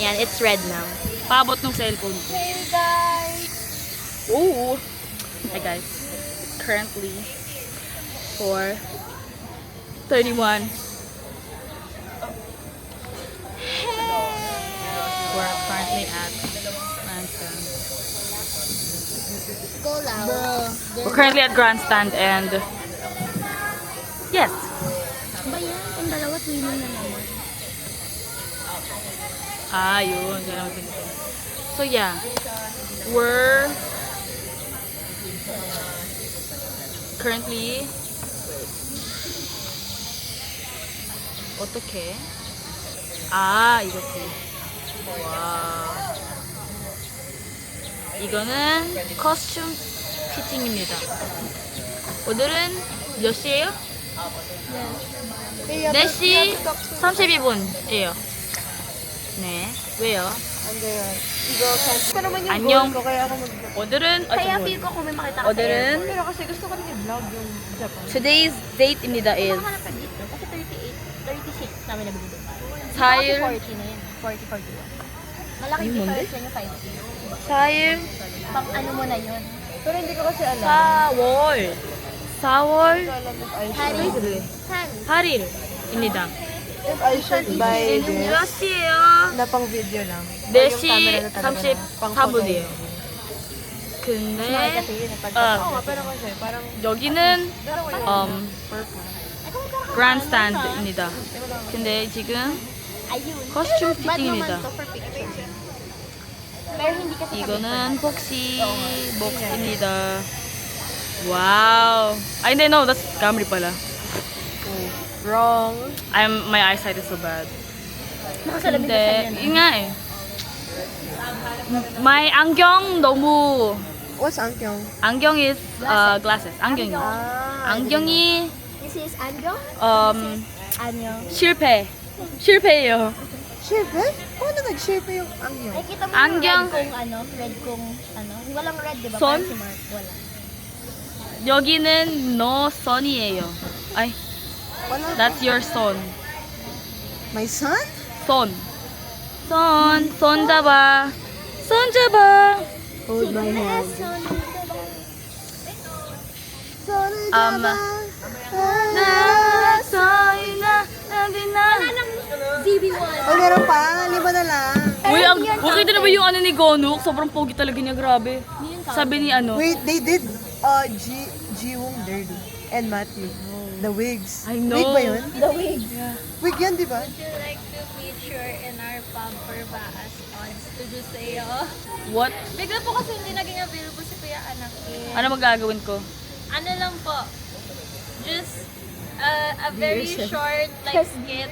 yan. It's red now. Paabot ng cellphone. Hey guys! Ooh! Hey guys. Currently, 4:31. We're currently at Grandstand. Go loud. We're currently at Grandstand and yes. Ba yan? Yung dalawa, twinning na naman. Yun. So yeah, we're currently 어떻게? 이렇게. 와. 이거는 커스튬 피팅입니다. 오늘은 몇 시에요? 4시 32분이에요. 네. 왜요? 안녕. 오늘은 Kaya feel ko kung may makita ka 오늘은 Pero kasi gusto ko rin i-vlog yung Japan. today's date입니다 is Hanap ka dito. Kasi 36 namin nabili doon. 4일 40 na yun. 40, 41. Malaki difference yun yung 5K. 4일 Pang ano mo na yun. Pero hindi ko kasi alam. 4월 Hari. 8일입니다. If I should buy this 몇 시예요? na pang video lang. 4시 Yung camera na talaga na pang photo. 34분이에요. 근데 Kasi yun yung pagkakao. Oo nga, pero kasi parang 여기는 purple. grandstand입니다. 근데 지금 Ayun. costume Bad fitting입니다. naman to for picture. Pero hindi kasi 이거는 폭시 목입니다. 와우. 근데 no, that's Camry pala. Wrong. My eyesight is so bad. Nakasalamig 근데 ka sa yan. yun nga eh. My 안경 너무 What's Ankyong? 안경 is glasses. 안경이. 안경이 This is Anyo? Anyo. 실패예요. Shape? Paano nag-shape yung Ankyong? Ay, kita mo Angyang. yung red kong ano. Walang red, di ba? Son? Parang si Mark. Wala. 여기는 no son이에요. ay, Wala. that's your son. My son? 손. 손 잡아. 손 잡아. Hold my hand. 나 서이나 나디나. ZB1. Oh, meron pa? 5 na lang. Uy, okay din na ba yung ano ni Gonuk? Sobrang pogi talaga niya, grabe. Sabi ni ano. Wait, they did Ji-woong Dirty and Matthew. The wigs. I know. Wig ba yun? The wig. Wig yan, di ba? Would you like to feature in our pub for Baas odds to do sa'yo? What? Bigla po kasi hindi naging available si Kuya Anak eh. Ano magagawin ko? Ano lang po, just a very short like skit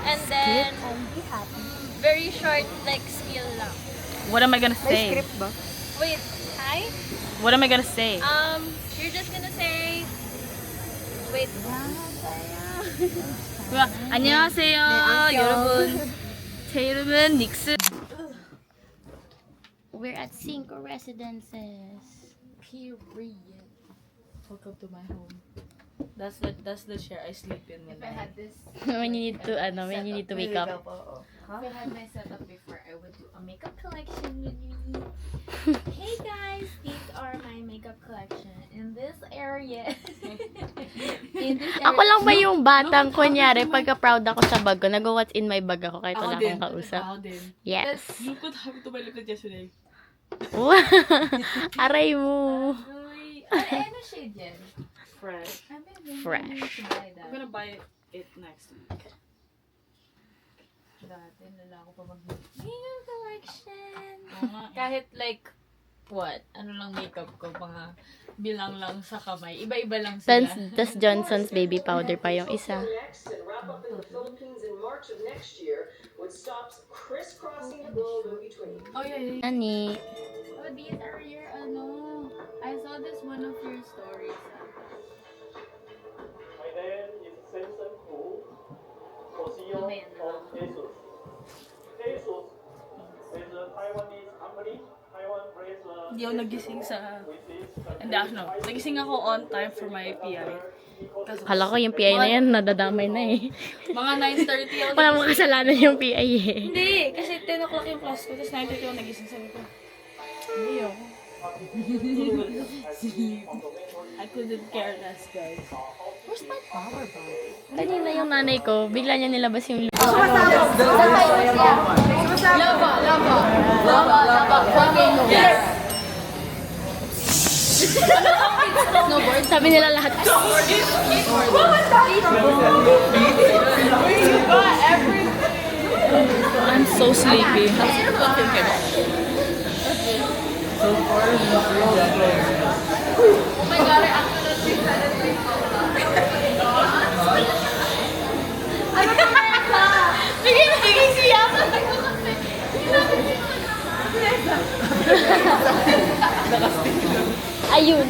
and then Be happy. very short like spiel lang. What am I gonna May say? script ba? Wait, hi? What am I gonna say? You're just gonna say, wait. 안녕하세요, 여러분. 제 이름은 닉스. We're at Cinco Residences. Period. Welcome to my home. That's the chair I sleep in when I had this. when you need to wake up. If I had my setup before, I would do a makeup collection with you. Hey guys, these are my makeup collection in this area. Ako lang ba yung batang kunyari pagka proud ako sa bag ko, nag-what's in my bag ako kahit wala akong kausap? Yes. You could have it to my lipid yesterday. Aray mo. Ano shade yan? Fresh. Fresh. I'm gonna buy it next week. Dati, nala ako pa makeup collection. Kahit like, what? Ano lang makeup ko, mga bilang lang sa kamay. Iba-iba lang sila. Tas Johnson's baby powder pa yung isa. Next and wrap up in the Philippines in March of next year, which stops crisscrossing the globe in between. Oh, yeah. Nani? Oh, these are your, I saw this one of your stories. My name is Samson Hu, CEO of ASUS. ASUS is a Taiwanese company. Taiwan based Hindi ako nagising sa... with its Hindi, no. Nagising ako on time for my PI. Kala ko yung PI na yan, nadadamay na eh. Mga 9:30 ako. Wala mong kasalanan yung PI eh. Hindi, kasi 10 o'clock yung class ko, tapos 9:30 ako nagising. Sabi ko, hindi ako. I couldn't care less, guys. Where's my power bank? Kanina yung nanay ko, bigla niya nilabas yung snowboard. Sabi nila lahat. I'm so sleepy. Ayun.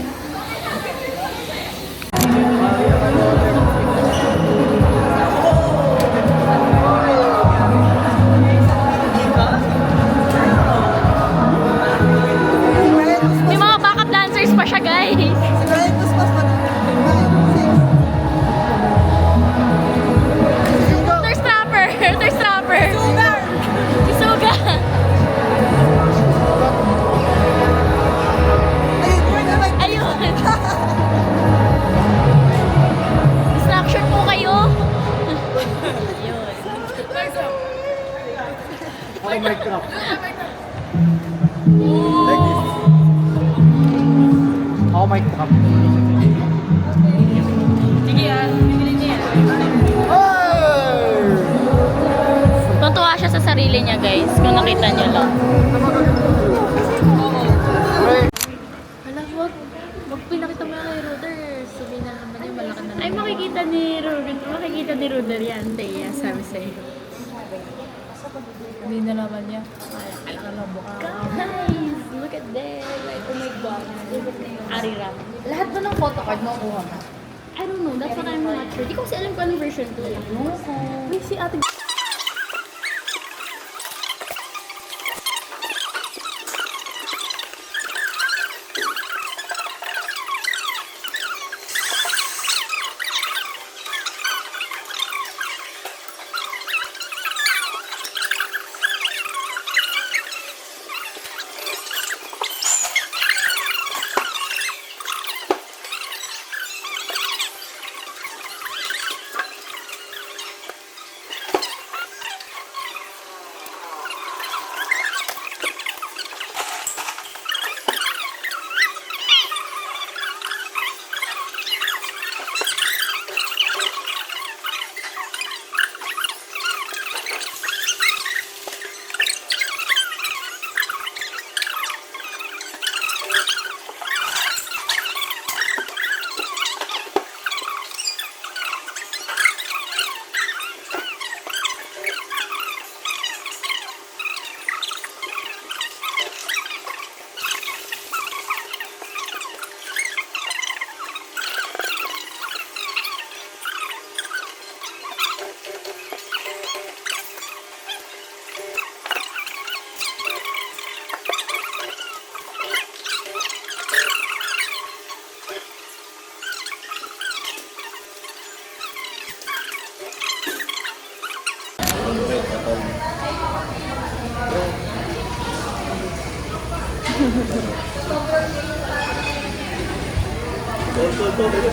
May mga backup dancers pa siya, guys. Si Brian mas Thirst trapper! Thirst trapper! Si Suga! Ayun! Distraction po kayo! Oh my God. Oh my God. Sige bibili niya yan. Natuwa siya sa sarili niya, guys. Kung nakita niyo lang. Hala, wag pinakita mo kay Ruder. Sabihin na naman yung malaki na. Ay, makikita ni Ruder. Makikita ni Ruder yan, Thea. Sabi sa'yo. Hindi na naman niya. Alam mo ka. Guys, look at this. Like, oh my God. Ariram. Lahat ba ng photocard makuha mo? I don't know. That's what I'm not sure. Di ko kasi alam kung anong version to. May si ate.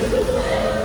Go.